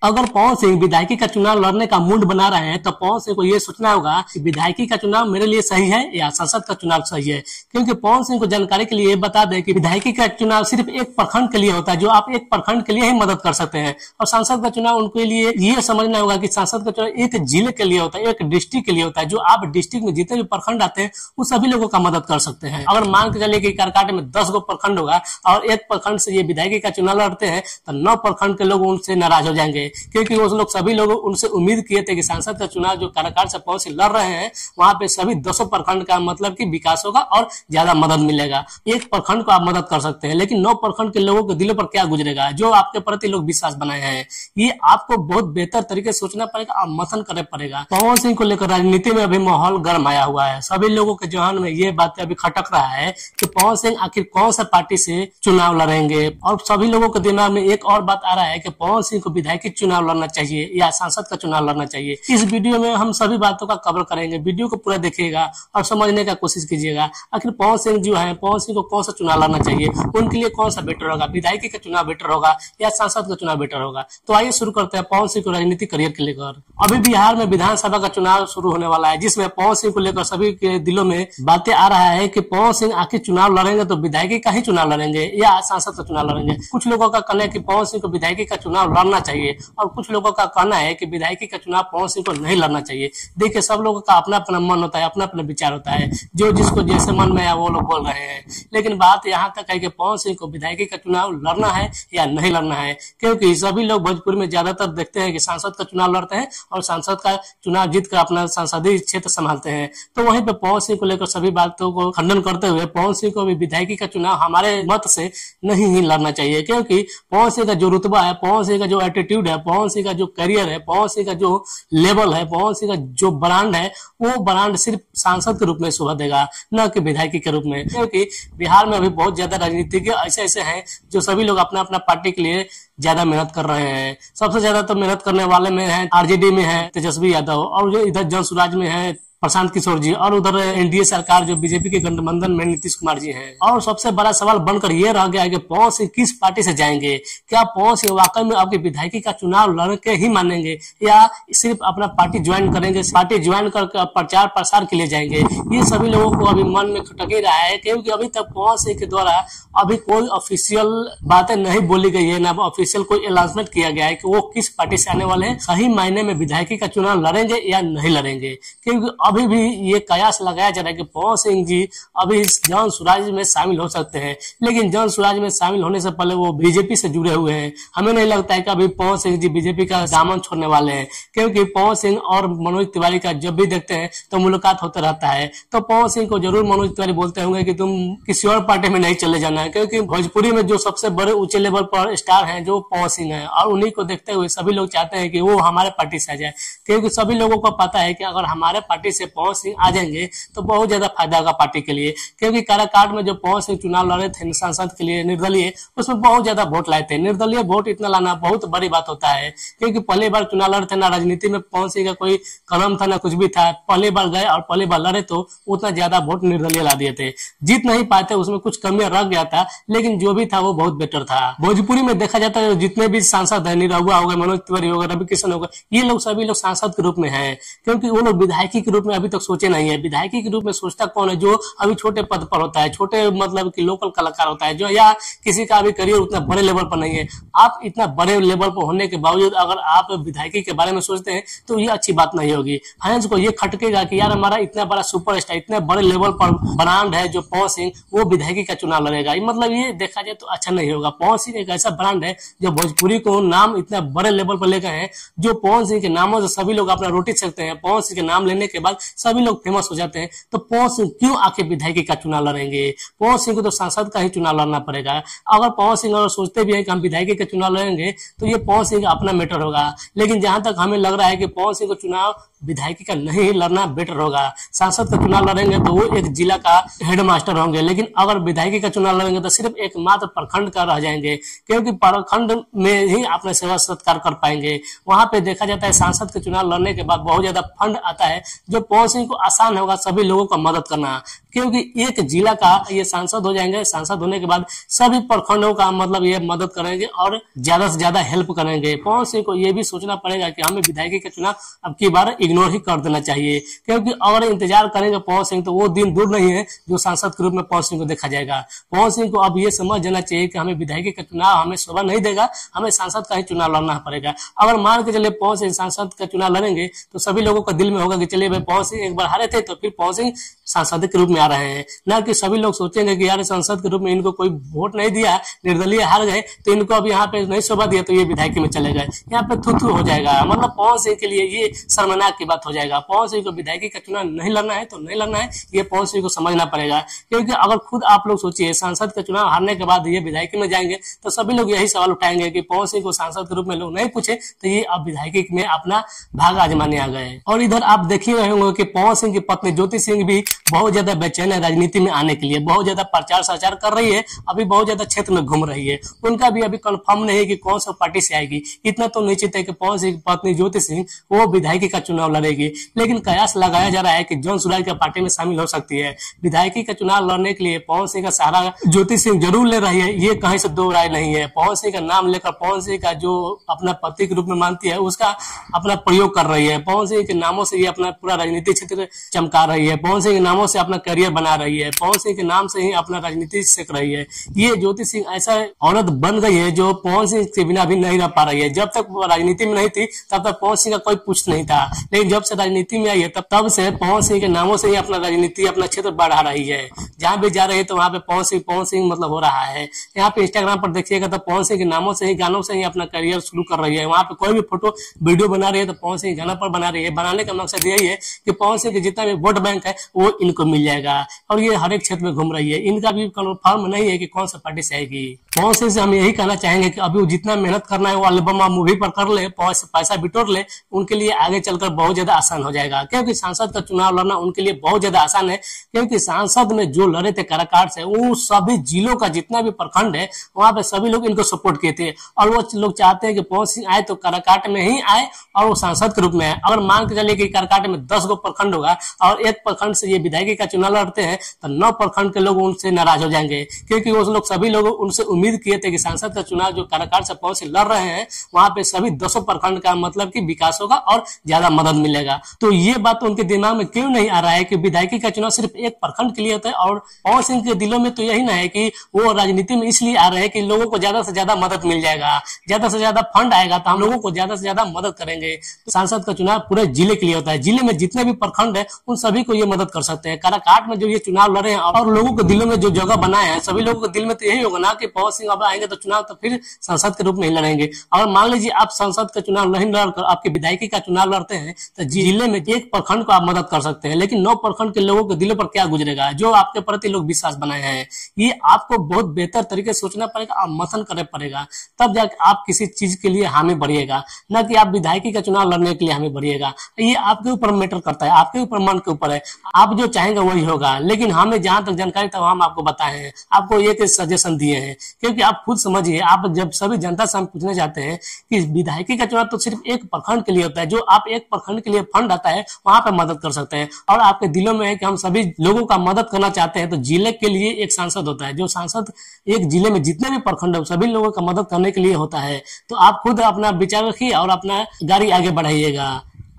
अगर पवन सिंह विधायकी का चुनाव लड़ने का मूड बना रहे हैं तो पवन सिंह को ये सोचना होगा कि विधायकी का चुनाव मेरे लिए सही है या संसद का चुनाव सही है। क्योंकि पवन सिंह को जानकारी के लिए ये बता दें कि विधायकी का चुनाव सिर्फ एक प्रखंड के लिए होता है, जो आप एक प्रखंड के लिए ही मदद कर सकते हैं, और संसद का चुनाव उनके लिए ये समझना होगा कि संसद का चुनाव एक जिले के लिए होता है, एक डिस्ट्रिक्ट के लिए होता है, जो आप डिस्ट्रिक्ट में जितने भी प्रखंड आते हैं वो सभी लोगों का मदद कर सकते हैं। अगर मान के चलिए कि करकाटे में 10 गो प्रखंड होगा और एक प्रखंड से ये विधायकी का चुनाव लड़ते हैं तो 9 प्रखंड के लोग उनसे नाराज हो जाएंगे, क्योंकि वो लोग सभी लोग उनसे उम्मीद किए थे कि सांसद का चुनाव जो काराकाट से पवन सिंह लड़ रहे हैं वहां पे सभी 200 प्रखंड का मतलब कि विकास होगा और ज्यादा मदद मिलेगा। एक प्रखंड को आप मदद कर सकते हैं, लेकिन 9 प्रखंड के लोगों के दिलों पर क्या गुजरेगा, जो आपके प्रति लोग विश्वास बनाए हैं, ये आपको बहुत बेहतर तरीके से सोचना पड़ेगा और मंथन करना पड़ेगा। पवन सिंह को लेकर राजनीति में अभी माहौल गर्म आया हुआ है। सभी लोगों के जहन में ये बातें अभी खटक रहा है कि पवन सिंह आखिर कौन सा पार्टी से चुनाव लड़ेंगे, और सभी लोगों के दिमाग में एक और बात आ रहा है कि पवन सिंह को विधायकी चुनाव लड़ना चाहिए या सांसद का चुनाव लड़ना चाहिए। इस वीडियो में हम सभी बातों का कवर करेंगे, वीडियो को पूरा देखिएगा और समझने का कोशिश कीजिएगा आखिर पवन सिंह जो है, पवन सिंह को कौन सा चुनाव लड़ना चाहिए, उनके लिए कौन सा बेटर होगा, विधायकी का चुनाव बेटर होगा या सांसद का चुनाव बेटर होगा। तो आइए शुरू करते हैं पवन सिंह को राजनीतिक करियर के लेकर। अभी बिहार में विधानसभा का चुनाव शुरू होने वाला है, जिसमें पवन सिंह को लेकर सभी के दिलों में बातें आ रहा है कि पवन सिंह आखिर चुनाव लड़ेंगे तो विधायकी का ही चुनाव लड़ेंगे या सांसद का चुनाव लड़ेंगे। कुछ लोगों का कहना है कि पवन सिंह को विधायकी का चुनाव लड़ना चाहिए और कुछ लोगों का कहना है कि विधायकी का चुनाव पवन सिंह को नहीं लड़ना चाहिए। देखिए, सब लोगों का अपना अपना मन होता है, अपना अपना विचार होता है, जो जिसको जैसे मन में आया वो लोग बोल रहे हैं। लेकिन बात यहाँ तक है कि पवन सिंह को विधायकी का चुनाव लड़ना है या नहीं लड़ना है, क्योंकि सभी लोग भोजपुर में ज्यादातर देखते हैं कि सांसद का चुनाव लड़ते हैं और सांसद का चुनाव जीत कर अपना संसदीय क्षेत्र संभालते हैं। तो वहीं पे पवन सिंह को लेकर सभी बातों को खंडन करते हुए पवन सिंह को भी विधायकी का चुनाव हमारे मत से नहीं ही लड़ना चाहिए, क्योंकि पवन सिंह का जो रुतबा है, पवन सिंह का जो एटीट्यूड है, पवन सिंह का जो करियर है, पवन सिंह का जो लेवल है, पवन सिंह का जो ब्रांड है, वो ब्रांड सिर्फ सांसद के रूप में शोभा देगा, न कि विधायकी के रूप में। क्योंकि बिहार में अभी बहुत ज्यादा राजनीतिज्ञ ऐसे ऐसे हैं जो सभी लोग अपना अपना पार्टी के लिए ज्यादा मेहनत कर रहे हैं। सबसे ज्यादा तो मेहनत करने वाले में है आरजेडी में है तेजस्वी यादव, और जो इधर जन स्वराज में है प्रशांत किशोर जी, और उधर एनडीए सरकार जो बीजेपी के गठबंधन में नीतीश कुमार जी हैं। और सबसे बड़ा सवाल बनकर ये रह गया है कि पवन सिंह किस पार्टी से जाएंगे। क्या पवन सिंह वाकई में आपकी विधायकी का चुनाव लड़ के ही मानेंगे या सिर्फ अपना पार्टी ज्वाइन करेंगे, पार्टी ज्वाइन करके प्रचार प्रसार के लिए जाएंगे। ये सभी लोगों को अभी मन में खटक ही रहा है, क्योंकि अभी तक पवन सिंह के द्वारा अभी कोई ऑफिशियल बातें नहीं बोली गई है, ना ऑफिशियल कोई अनाउंसमेंट किया गया है कि वो किस पार्टी से आने वाले हैं, सही मायने में विधायकी का चुनाव लड़ेंगे या नहीं लड़ेंगे। क्योंकि अभी भी ये कयास लगाया जा रहा है कि पवन सिंह जी अभी जन स्वराज में शामिल हो सकते हैं, लेकिन जन स्वराज में शामिल होने से पहले वो बीजेपी से जुड़े हुए हैं। हमें नहीं लगता है कि अभी पवन सिंह जी बीजेपी का दामन छोड़ने वाले हैं, क्योंकि पवन सिंह और मनोज तिवारी का जब भी देखते हैं तो मुलाकात होता रहता है। तो पवन सिंह को जरूर मनोज तिवारी बोलते होंगे कि तुम किसी और पार्टी में नहीं चले जाना है, क्योंकि भोजपुरी में जो सबसे बड़े ऊंचे लेवल पर स्टार हैं जो पवन सिंह है, और उन्हीं को देखते हुए सभी लोग चाहते हैं कि वो हमारे पार्टी से आ जाए। क्योंकि सभी लोगों को पता है कि अगर हमारे पार्टी से पवन सिंह आ जाएंगे तो बहुत ज्यादा फायदा होगा पार्टी के लिए। क्योंकि काराकाट में जो पवन सिंह चुनाव लड़े थे सांसद के लिए निर्दलीय, उसमें बहुत ज्यादा वोट लाए थे। निर्दलीय वोट इतना लाना बहुत बड़ी बात होता है, क्योंकि पहली बार चुनाव लड़े थे, ना राजनीति में पवन सिंह का कोई कदम था ना कुछ भी था, पहली बार गए और पहली बार लड़े तो उतना ज्यादा वोट निर्दलीय ला दिए थे। जीत नहीं पाते, उसमें कुछ कमियां रह गया था, लेकिन जो भी था वो बहुत बेटर था। भोजपुरी में देखा जाता है जितने भी सांसद है, निरहुआ हो गए, मनोज तिवारी हो गए, रवि किशन हो गए, ये लोग सभी लोग सांसद के रूप में है, क्योंकि वो लोग विधायकी के रूप में अभी तक सोचे नहीं है। विधायकी के रूप में सोचता कौन है, जो अभी छोटे पद पर होता है, छोटे मतलब कि लोकल कलाकार होता है, जो या किसी का अभी करियर उतना बड़े लेवल पर नहीं है। आप इतना बड़े लेवल पर होने के बावजूद अगर आप विधायकी के बारे में सोचते हैं तो ये अच्छी बात नहीं होगी। फैंस को ये खटकेगा कि यार हमारा इतना बड़ा सुपरस्टार, इतने बड़े लेवल पर ब्रांड है जो पवन सिंह, वो विधायकी का चुनाव लड़ेगा। मतलब ये देखा जाए तो अच्छा नहीं होगा। पवन सिंह एक ऐसा ब्रांड है जो भोजपुरी को नाम इतना बड़े लेवल पर लेकर है, जो पवन सिंह के नामों से सभी लोग अपना रोटी सकते हैं। पवन सिंह के नाम लेने के बाद सभी लोग फेमस हो जाते हैं। तो पवन सिंह क्यों आखिर विधायकी का चुनाव लड़ेंगे? पवन सिंह को तो सांसद का ही चुनाव लड़ना पड़ेगा। अगर पवन सिंह अगर सोचते भी हैं कि हम विधायकी का चुनाव लड़ेंगे तो ये पवन सिंह का अपना मैटर होगा, लेकिन जहां तक हमें लग रहा है कि पवन सिंह को चुनाव विधायकी का नहीं लड़ना बेटर होगा। सांसद का चुनाव लड़ेंगे तो वो एक जिला का हेडमास्टर होंगे, लेकिन अगर विधायकी का चुनाव लड़ेंगे तो सिर्फ एक मात्र प्रखंड का रह जाएंगे, क्योंकि प्रखंड में ही अपने सेवा सत्कार कर पाएंगे। वहां पे देखा जाता है सांसद के चुनाव लड़ने के बाद बहुत ज्यादा फंड आता है जो पवन सिंह को आसान होगा सभी लोगों का मदद करना, क्योंकि एक जिला का ये सांसद हो जाएंगे। सांसद होने के बाद सभी प्रखंडों का मतलब ये मदद करेंगे और ज्यादा से ज्यादा हेल्प करेंगे। पवन सिंह को ये भी सोचना पड़ेगा कि हमें विधायकी का चुनाव अब की बार इग्नोर ही कर देना चाहिए, क्योंकि अगर इंतजार करेंगे पवन सिंह तो वो दिन दूर नहीं है जो सांसद के रूप में पवन सिंह को देखा जाएगा। पवन सिंह को अब ये समझ जाना चाहिए कि हमें विधायकी का चुनाव हमें शोभा नहीं देगा, हमें सांसद का ही चुनाव लड़ना पड़ेगा। अगर मान के चले पवन सिंह सांसद का चुनाव लड़ेंगे तो सभी लोगों का दिल में होगा कि चलिए भाई पवन सिंह एक बार हारे थे तो फिर पवन सिंह सांसद के रूप में आ रहे हैं, ना कि सभी लोग सोचेंगे कि यार सांसद के रूप में इनको कोई वोट नहीं दिया, निर्दलीय हार गए तो इनको अब यहाँ पे नहीं शोभा दिया तो ये विधायकी में चले गए, यहाँ पे थू हो जाएगा। मतलब पवन सिंह के लिए ये शर्मनाक की बात हो जाएगा। पवन सिंह को विधायकी का चुनाव नहीं लड़ना है तो नहीं लड़ना है, ये पवन सिंह को समझना पड़ेगा। क्योंकि अगर खुद आप लोग सोचिए सांसद का चुनाव हारने के बाद ये विधायकी में जाएंगे तो सभी लोग यही सवाल उठाएंगे कि पवन सिंह को सांसद के रूप में लोग नहीं पूछे तो ये अब विधायकी में अपना भाग आजमाने आ गए। और इधर आप देख ही रहे होंगे कि पवन सिंह की पत्नी ज्योति सिंह भी बहुत ज्यादा बेचैन है राजनीति में आने के लिए, बहुत ज्यादा प्रचार प्रचार कर रही है, अभी बहुत ज्यादा क्षेत्र में घूम रही है। उनका भी अभी कंफर्म नहीं है कि कौन सा पार्टी से आएगी। इतना तो निश्चित है कि पवन सिंह की पत्नी ज्योति सिंह वो विधायकी का चुनाव लड़ेगी, लेकिन कयास लगाया जा रहा है कि जॉन सुराज की पार्टी में शामिल हो सकती है। विधायकी का चुनाव लड़ने के लिए पवन सिंह का सहारा ज्योति सिंह जरूर ले रही है, ये कहीं से दो राय नहीं है। पवन सिंह का नाम लेकर पवन सिंह का जो अपना पति के रूप में मानती है उसका अपना प्रयोग कर रही है। पवन सिंह के नामों से ये अपना पूरा राजनीतिक क्षेत्र चमका रही है, पवन सिंह के नामों से अपना करियर बना रही है, पवन सिंह के नाम से ही अपना राजनीति सीख रही है। ये ज्योति सिंह ऐसा औरत बन गई है जो पवन सिंह के बिना भी नहीं रह पा रही है। जब तक राजनीति में नहीं थी तब तक पवन सिंह का कोई पूछ नहीं था, लेकिन जब से राजनीति में आई है तब से पवन सिंह के नामों से ही अपना राजनीति अपना क्षेत्र बढ़ा रही है। जहां भी जा रही है तो वहां पे पवन सिंह मतलब हो रहा है। यहाँ पे इंस्टाग्राम पर देखिएगा तो पवन सिंह के नामों से ही गानों से ही अपना करियर शुरू कर रही है। वहां पे कोई भी फोटो वीडियो बना रही है तो पवन सिंह गाना पर बना रही है। बनाने का मकसद यही है कि पवन सिंह के जितना भी वोट बैंक है वो इनको मिल जाएगा, और ये हर एक क्षेत्र में घूम रही है। इनका भी कन्फर्म नहीं है कि कौन सा पार्टी से आएगी। पवन सिंह से हम यही कहना चाहेंगे कि अभी जितना मेहनत करना है वो एल्बम मूवी पर कर ले, पैसा बिटोर ले, उनके लिए आगे चलकर बहुत ज्यादा आसान हो जाएगा। क्योंकि सांसद का चुनाव लड़ना उनके लिए बहुत ज्यादा आसान है, क्योंकि सांसद में जो लड़े थे काराकाट से वो सभी जिलों का जितना भी प्रखंड है वहां पे सभी लोग इनको सपोर्ट किए थे, और वो लोग चाहते हैं कि पवन सिंह आए तो काराकाट में ही आए और वो सांसद के रूप में आए। अगर मान के चलिए कि काराकाट में 10 गो प्रखंड होगा और एक प्रखंड से ये विधायकी का चुनाव लड़ते हैं तो 9 प्रखंड के लोग उनसे नाराज हो जाएंगे, क्योंकि वो लोग सभी लोग उनसे उम्मीद किए थे कि सांसद का चुनाव जो काराकाट से पवन सिंह लड़ रहे हैं वहां पे सभी 200 प्रखंड का मतलब कि विकास होगा और ज्यादा मदद मिलेगा। तो ये बात उनके दिमाग में क्यों नहीं आ रहा है कि विधायकी का चुनाव सिर्फ एक प्रखंड के लिए होता है, और पवन सिंह के दिलों में तो यही ना है कि वो राजनीति में इसलिए आ रहे हैं कि लोगों को ज्यादा से ज्यादा मदद मिल जाएगा, ज्यादा से ज्यादा फंड आएगा तो हम लोगों को ज्यादा से ज्यादा मदद करेंगे। तो सांसद का चुनाव पूरे जिले के लिए होता है, जिले में जितने भी प्रखंड है उन सभी को ये मदद कर सकते हैं। काराकाट में जो ये चुनाव लड़े हैं और लोगों के दिलों में जो जगह बनाए हैं, सभी लोगों के दिल में तो यही होगा ना कि पवन सिंह अब आएंगे तो चुनाव तो फिर संसद के रूप में ही लड़ेंगे। अगर मान लीजिए आप संसद का चुनाव नहीं लड़कर आपके विधायकी का चुनाव लड़ते हैं तो जिले में एक प्रखंड को आप मदद कर सकते हैं, लेकिन 9 प्रखंड के लोगों के दिलों पर क्या गुजरेगा, जो आपके प्रति लोग विश्वास बनाए हैं। ये आपको बहुत बेहतर तरीके से सोचना पड़ेगा और मंथन करना पड़ेगा, तब जाकर आप किसी चीज के लिए हामी बढ़िएगा, न कि आप विधायकी का चुनाव लड़ने के लिए हामी बढ़िएगा। ये आपके ऊपर मैटर करता है, आपके ऊपर मन के ऊपर है, आप जो चाहेंगे वही होगा। लेकिन हमें जहां तक जानकारी था हम आपको बताए हैं, आपको एक सजेशन दिए हैं, क्योंकि आप खुद समझिए, आप जब सभी जनता से हम पूछने जाते हैं कि विधायकी का चुनाव तो सिर्फ एक प्रखंड के लिए होता है, जो आप एक प्रखंड के लिए फंड आता है वहां पर मदद कर सकते हैं, और आपके दिलों में है कि हम सभी लोगों का मदद करना चाहते हैं, तो जिले के लिए एक सांसद होता है, जो सांसद एक जिले में जितने भी प्रखंड है सभी लोगों का मदद करने के लिए होता है। तो आप खुद अपना विचार रखिए और अपना गाड़ी आगे बढ़ाइएगा।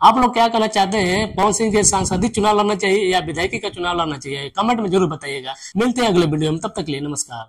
आप लोग क्या कहना चाहते हैं, पवन सिंह के सांसदीय चुनाव लड़ना चाहिए या विधायकी का चुनाव लड़ना चाहिए, कमेंट में जरूर बताइएगा। मिलते हैं अगले वीडियो में, तब तक के लिए नमस्कार।